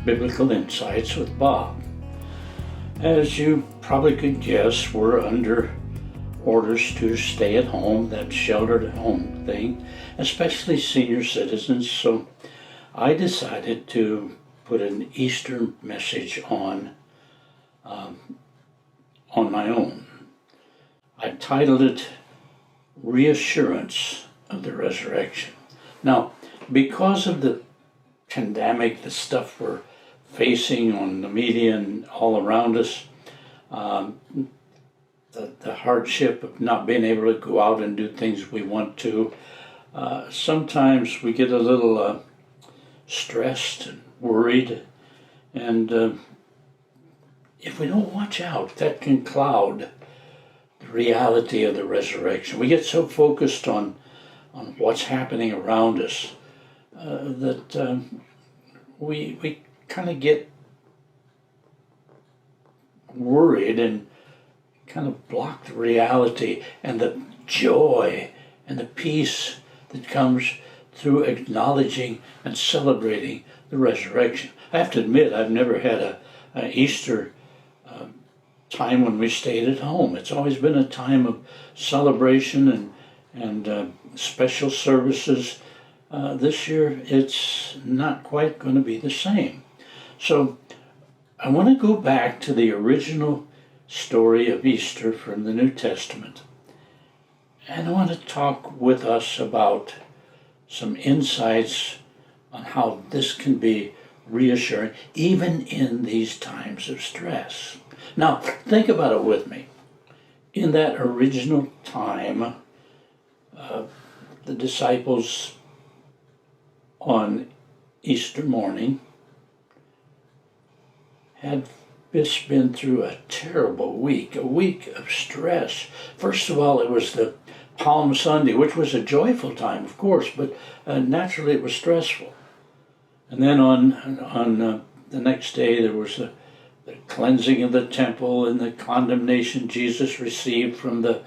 Biblical Insights with Bob. As you probably could guess, we're under orders to stay at home, that sheltered at home thing, especially senior citizens. So I decided to put an Easter message on my own. I titled it Reassurance of the Resurrection. Now, because of the pandemic, the stuff we're facing on the media and all around us, the hardship of not being able to go out and do things we want to, sometimes we get a little stressed and worried, and if we don't watch out, that can cloud the reality of the resurrection. We get so focused on what's happening around us that we kind of get worried and kind of block the reality and the joy and the peace that comes through acknowledging and celebrating the resurrection. I have to admit, I've never had an Easter time when we stayed at home. It's always been a time of celebration and special services. This year, it's not quite going to be the same. So I want to go back to the original story of Easter from the New Testament. And I want to talk with us about some insights on how this can be reassuring, even in these times of stress. Now, think about it with me. In that original time, the disciples on Easter morning had just been through a terrible week, a week of stress. First of all, it was the Palm Sunday, which was a joyful time, of course, but naturally it was stressful. And then on the next day, there was the cleansing of the temple and the condemnation Jesus received from the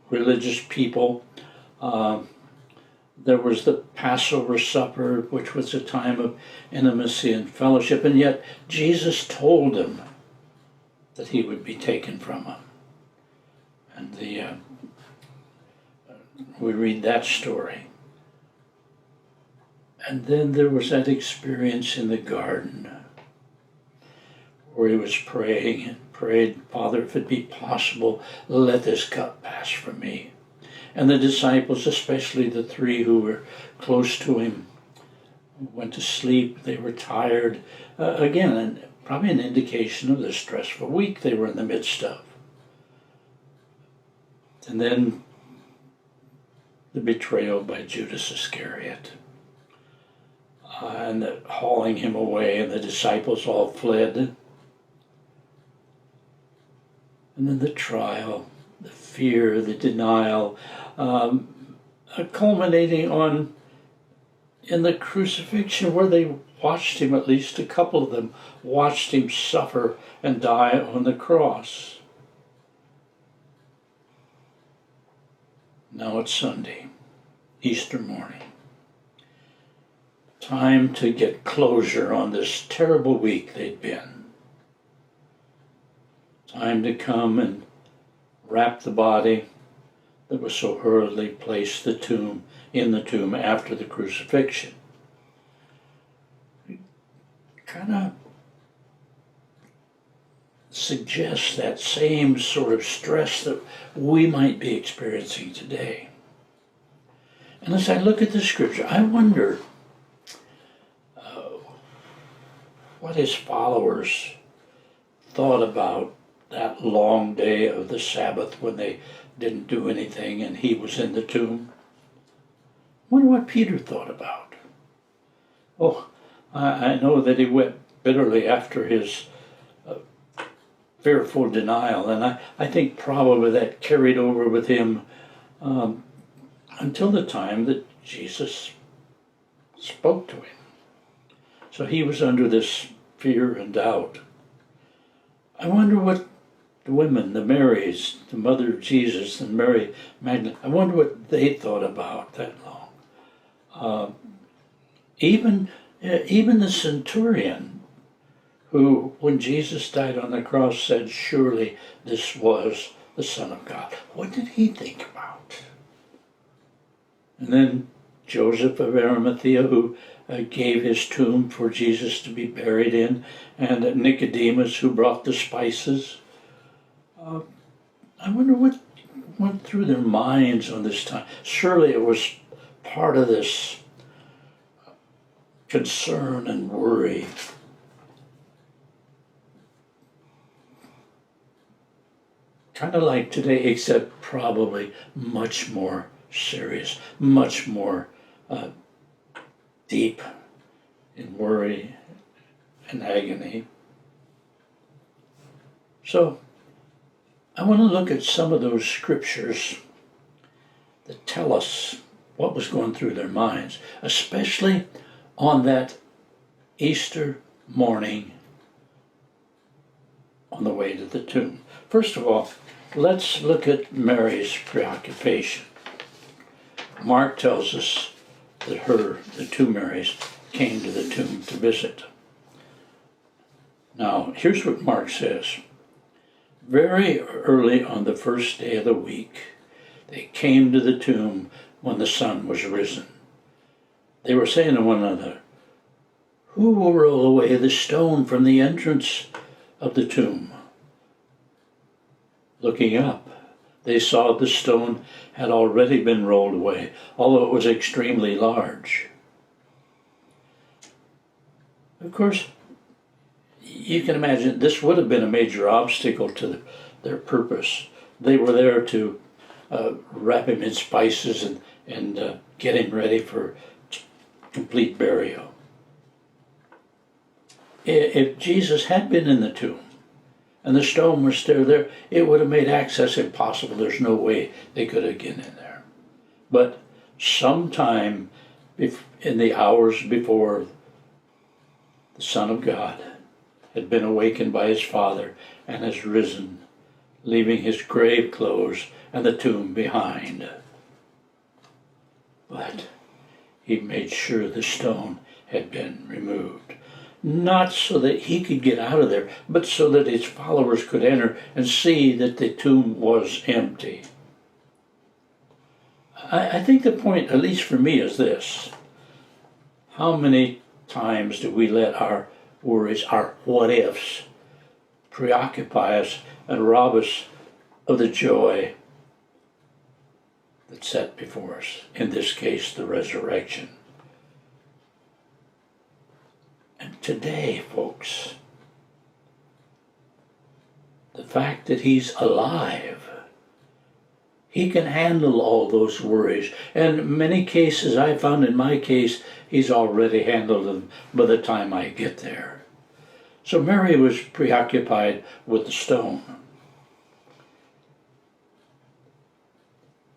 religious people. There was the Passover supper, which was a time of intimacy and fellowship, and yet Jesus told them that he would be taken from them. And we read that story. And then there was that experience in the garden where he was praying and prayed, Father, if it be possible, let this cup pass from me. And the disciples, especially the three who were close to him, went to sleep. They were tired. Again, and probably an indication of the stressful week they were in the midst of. And then the betrayal by Judas Iscariot. And the hauling him away, and the disciples all fled. And then the trial, the fear, the denial, culminating in the crucifixion, where they watched him, at least a couple of them, watched him suffer and die on the cross. Now it's Sunday, Easter morning. Time to get closure on this terrible week they'd been. Time to come and wrap the body that was so hurriedly placed in the tomb after the crucifixion. It kind of suggests that same sort of stress that we might be experiencing today. And as I look at the scripture, I wonder what his followers thought about that long day of the Sabbath when they didn't do anything and he was in the tomb. I wonder what Peter thought about. Oh, I know that he wept bitterly after his fearful denial, and I think probably that carried over with him until the time that Jesus spoke to him. So he was under this fear and doubt. I wonder what the women, the Marys, the mother of Jesus and Mary Magdalene, I wonder what they thought about that long. Even Even the centurion, who, when Jesus died on the cross, said, surely this was the Son of God. What did he think about? And then Joseph of Arimathea, who gave his tomb for Jesus to be buried in, and Nicodemus, who brought the spices. I wonder what went through their minds on this time. Surely it was part of this concern and worry. Kind of like today, except probably much more serious, much more deep in worry and agony. So I want to look at some of those scriptures that tell us what was going through their minds, especially on that Easter morning on the way to the tomb. First of all, let's look at Mary's preoccupation. Mark tells us that the two Marys, came to the tomb to visit. Now, here's what Mark says. Very early on the first day of the week, they came to the tomb when the sun was risen. They were saying to one another, who will roll away the stone from the entrance of the tomb? Looking up, they saw the stone had already been rolled away, although it was extremely large. Of course, you can imagine this would have been a major obstacle to their purpose. They were there to wrap him in spices and get him ready for complete burial. If Jesus had been in the tomb and the stone was still there, it would have made access impossible. There's no way they could have gotten in there. But sometime in the hours before the Son of God had been awakened by his Father and has risen, leaving his grave clothes and the tomb behind. But he made sure the stone had been removed. Not so that he could get out of there, but so that his followers could enter and see that the tomb was empty. I think the point, at least for me, is this. How many times do we let our worries, our what-ifs, preoccupy us and rob us of the joy that's set before us, in this case, the resurrection? And today, folks, the fact that he's alive, he can handle all those worries. And in many cases, I found in my case, he's already handled them by the time I get there. So Mary was preoccupied with the stone.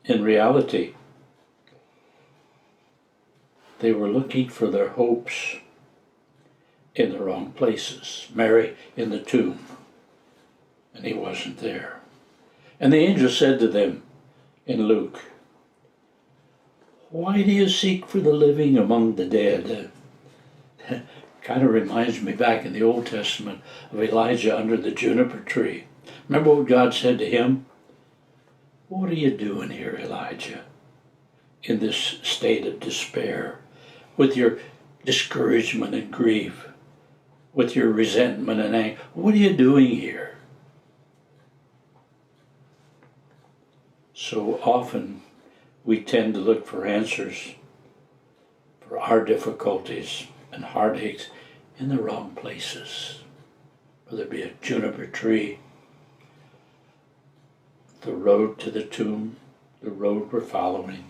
In reality, they were looking for their hopes in the wrong places. Mary in the tomb, and he wasn't there. And the angel said to them in Luke, why do you seek for the living among the dead? Kind of reminds me back in the Old Testament of Elijah under the juniper tree. Remember what God said to him? What are you doing here, Elijah, in this state of despair, with your discouragement and grief, with your resentment and anger? What are you doing here? So often we tend to look for answers for our difficulties and heartaches in the wrong places, whether it be a juniper tree, the road to the tomb, the road we're following.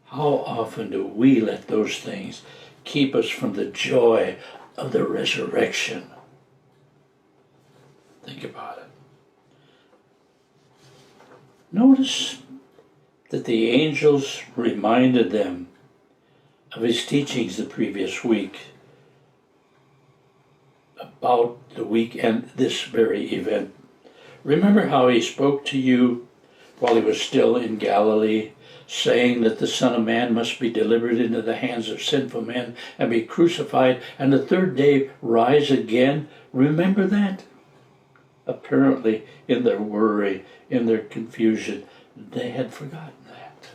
How often do we let those things keep us from the joy of the resurrection? Think about it. Notice that the angels reminded them of his teachings the previous week about the week and this very event. Remember how he spoke to you while he was still in Galilee, saying that the Son of Man must be delivered into the hands of sinful men and be crucified, and the third day rise again. Remember that? Apparently, in their worry, in their confusion, they had forgotten that.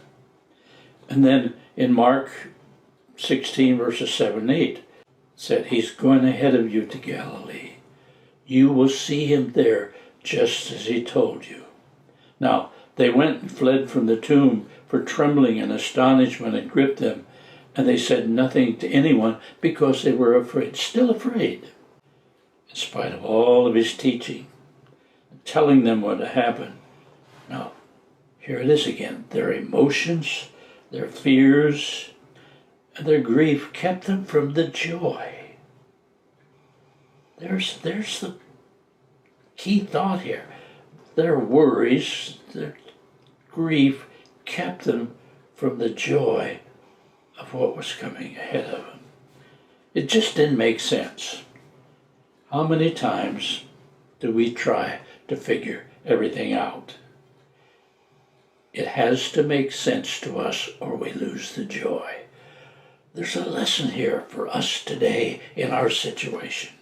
And then in Mark 16, verses 7 and 8, said, He's going ahead of you to Galilee. You will see him there, just as he told you. Now, they went and fled from the tomb, for trembling and astonishment had gripped them, and they said nothing to anyone because they were afraid, still afraid, in spite of all of his teaching, telling them what had happened. Now, here it is again. Their emotions, their fears, and their grief kept them from the joy. There's the key thought here. Their worries, their grief kept them from the joy of what was coming ahead of them. It just didn't make sense. How many times do we try to figure everything out? It has to make sense to us or we lose the joy. There's a lesson here for us today in our situation.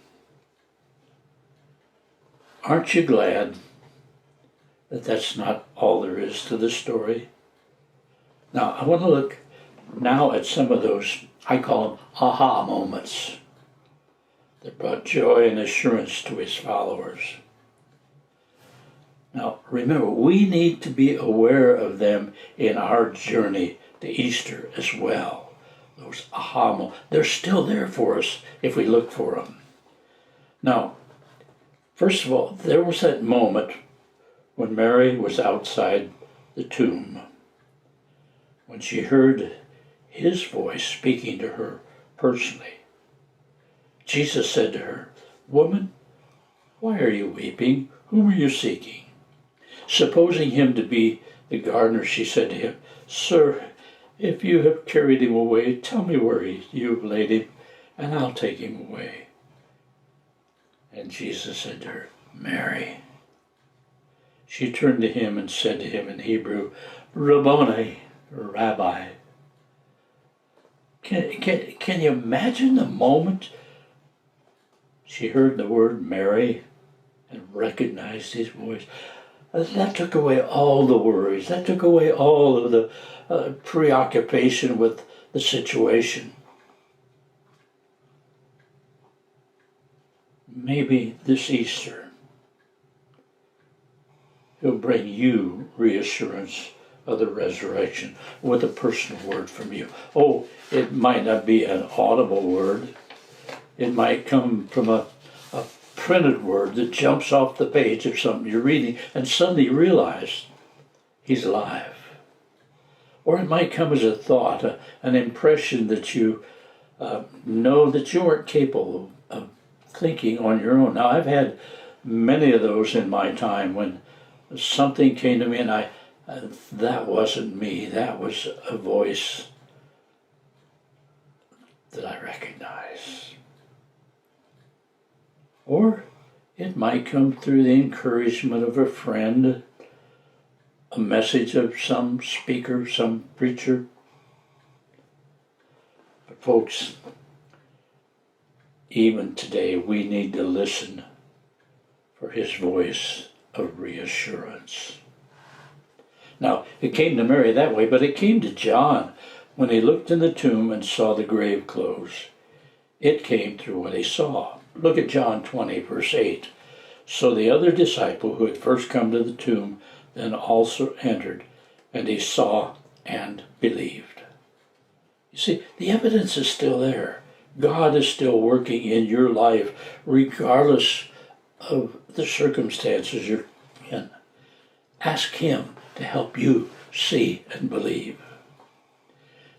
Aren't you glad that that's not all there is to the story? Now, I want to look now at some of those, I call them aha moments, that brought joy and assurance to his followers. Now, remember, we need to be aware of them in our journey to Easter as well. Those aha moments, they're still there for us if we look for them. Now, first of all, there was that moment when Mary was outside the tomb, when she heard his voice speaking to her personally. Jesus said to her, Woman, why are you weeping? Whom are you seeking? Supposing him to be the gardener, she said to him, Sir, if you have carried him away, tell me where you have laid him, and I'll take him away. And Jesus said to her, Mary. She turned to him and said to him in Hebrew, Rabboni, Rabbi. Can you imagine the moment she heard the word Mary and recognized his voice? That took away all the worries. That took away all of the preoccupation with the situation. Maybe this Easter, he'll bring you reassurance of the resurrection with a personal word from you. Oh, it might not be an audible word. It might come from a printed word that jumps off the page of something you're reading and suddenly you realize he's alive. Or it might come as a thought, an impression that you know that you weren't capable of thinking on your own. Now, I've had many of those in my time when something came to me and that wasn't me. That was a voice that I recognize. Or it might come through the encouragement of a friend, a message of some speaker, some preacher. But folks, even today we need to listen for his voice of reassurance. Now, it came to Mary that way, but it came to John when he looked in the tomb and saw the grave closed. It came through what he saw. Look at John 20, verse 8. So the other disciple who had first come to the tomb then also entered, and he saw and believed. You see, the evidence is still there. God is still working in your life, regardless of the circumstances you're in. Ask him to help you see and believe.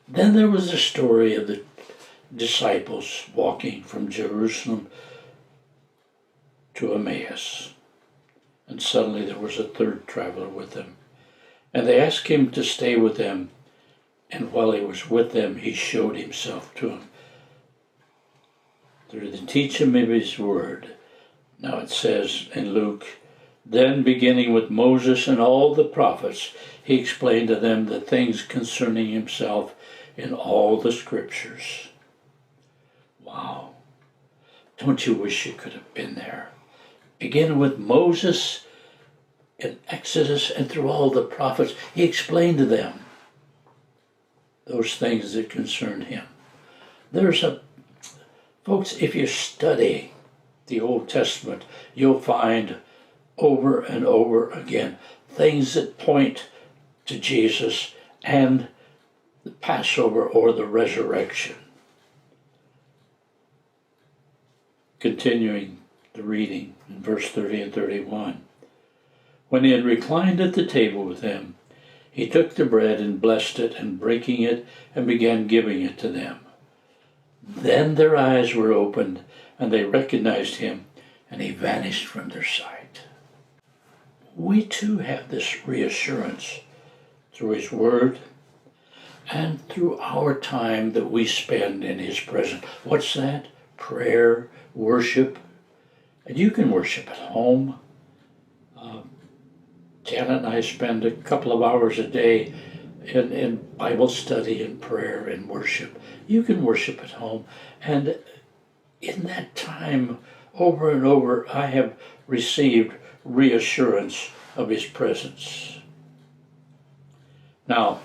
Then there was the story of the disciples walking from Jerusalem to Emmaus. And suddenly there was a third traveler with them. And they asked him to stay with them. And while he was with them, he showed himself to them through the teaching of his word. Now it says in Luke Then, beginning with Moses and all the prophets, he explained to them the things concerning himself in all the scriptures. Wow. Don't you wish you could have been there? Beginning with Moses in Exodus and through all the prophets, he explained to them those things that concerned him. Folks, if you study the Old Testament, you'll find over and over again things that point to Jesus and the Passover or the resurrection. Continuing the reading in verse 30 and 31. When he had reclined at the table with them, he took the bread and blessed it, and breaking it, and began giving it to them. Then their eyes were opened, and they recognized him, and he vanished from their sight. We too have this reassurance through his word and through our time that we spend in his presence. What's that? Prayer, worship. And you can worship at home. Janet and I spend a couple of hours a day in Bible study and prayer and worship. You can worship at home. And in that time, over and over, I have received reassurance of his presence. Now,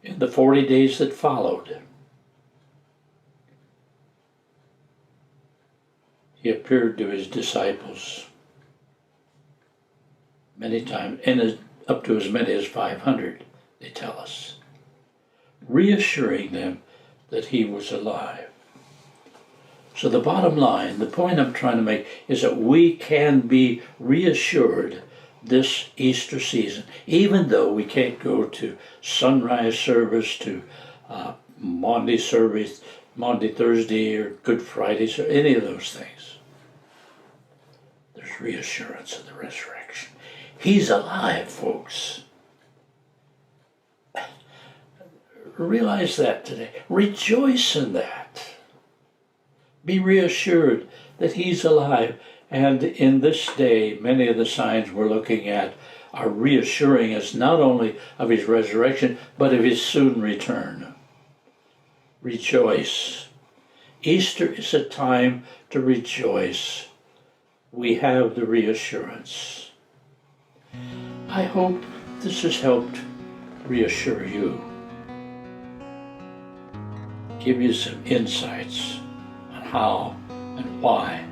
in the 40 days that followed, he appeared to his disciples many times, and up to as many as 500, they tell us, reassuring them that he was alive. So the bottom line, the point I'm trying to make, is that we can be reassured this Easter season, even though we can't go to sunrise service, to Maundy service, Maundy Thursday, or Good Fridays, or any of those things. There's reassurance of the resurrection. He's alive, folks. Realize that today. Rejoice in that. Be reassured that he's alive. And in this day, many of the signs we're looking at are reassuring us not only of his resurrection, but of his soon return. Rejoice. Easter is a time to rejoice. We have the reassurance. I hope this has helped reassure you. Give you some insights on how and why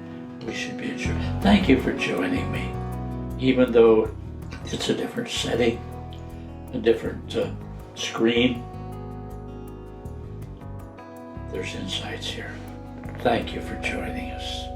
we should be assured. Thank you for joining me. Even though it's a different setting, a different screen, there's insights here. Thank you for joining us.